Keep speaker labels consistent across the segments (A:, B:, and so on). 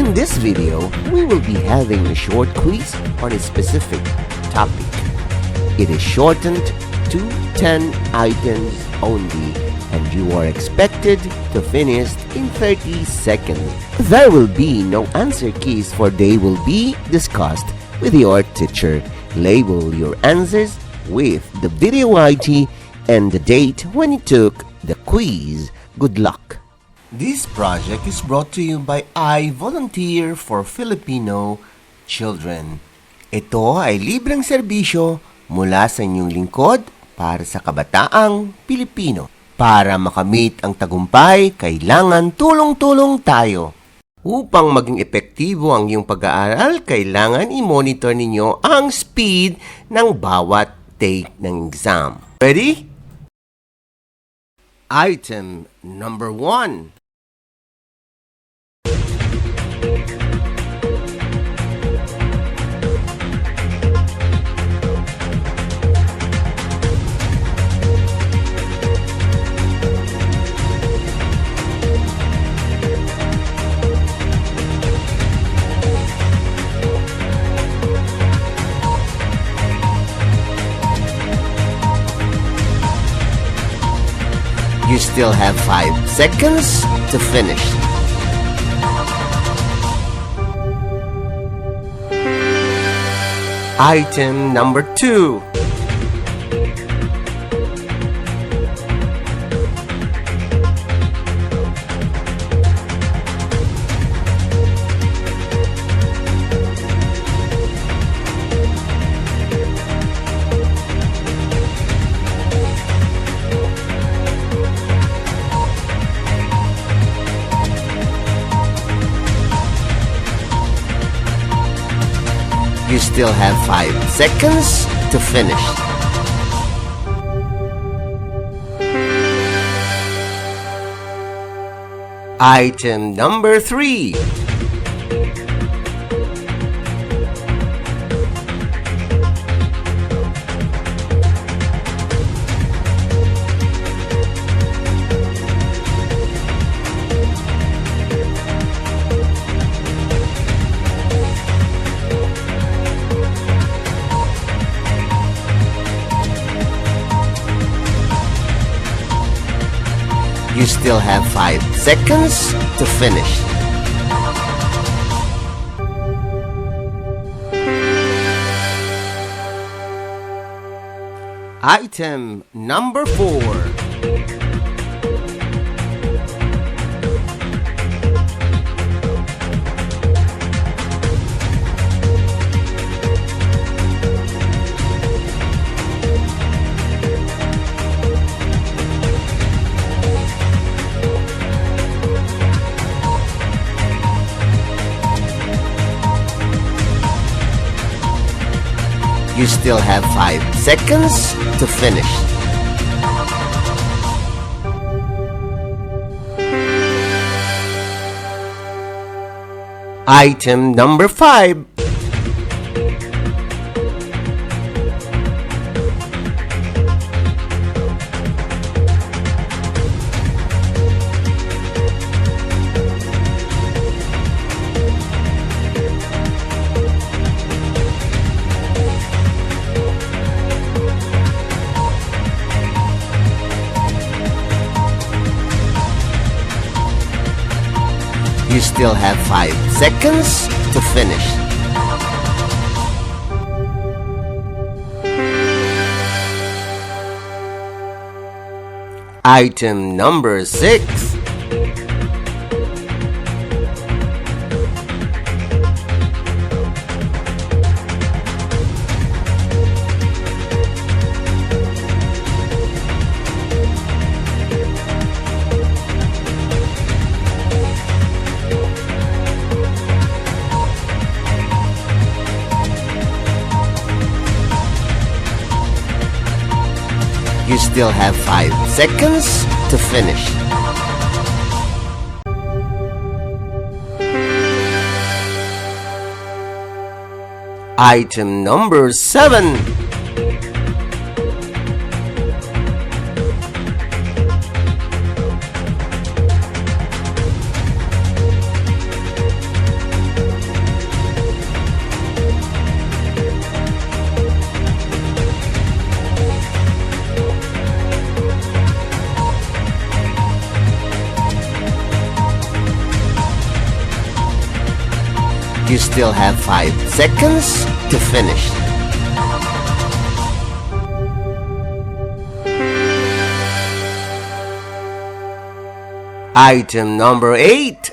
A: In this video, we will be having a short quiz on a specific topic. It is shortened to 10 items only, and you are expected to finish in 30 seconds. There will be no answer keys, for they will be discussed with your teacher. Label your answers with the video ID and the date when you took the quiz. Good luck! This project is brought to you by I Volunteer for Filipino Children. Ito ay libreng serbisyo mula sa inyong lingkod para sa kabataang Pilipino. Para makamit ang tagumpay, kailangan tulong-tulong tayo. Upang maging epektibo ang iyong pag-aaral, kailangan i-monitor ninyo ang speed ng bawat take ng exam. Ready? Item number 1. You still have 5 seconds to finish. Item number 2. You still have 5 seconds to finish. Item number 3. You still have 5 seconds to finish. Item number 4. You still have 5 seconds to finish. Item number 5. You still have 5 seconds to finish. Item number 6. You still have 5 seconds to finish. Item number 7. You still have 5 seconds to finish. Item number 8.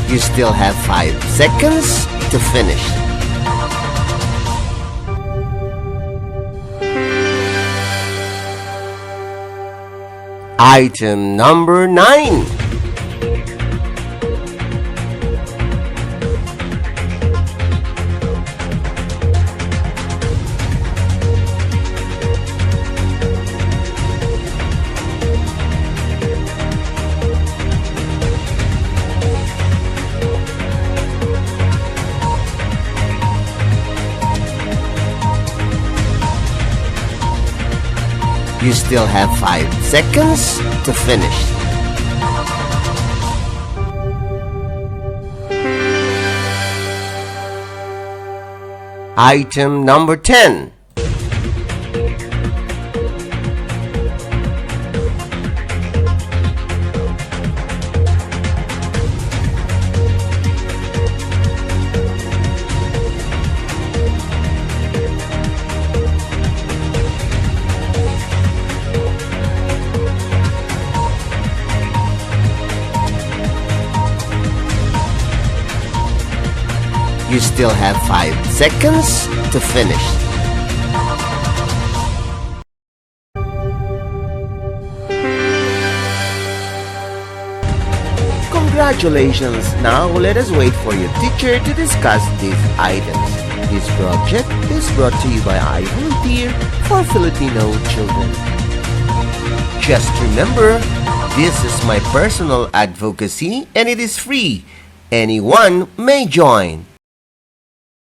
A: You still have 5 seconds to finish. Item number 9. You still have 5 seconds to finish. Item number 10. You still have 5 seconds to finish. Congratulations! Now let us wait for your teacher to discuss these items. This project is brought to you by I Volunteer for Filipino Children. Just remember, this is my personal advocacy and it is free. Anyone may join.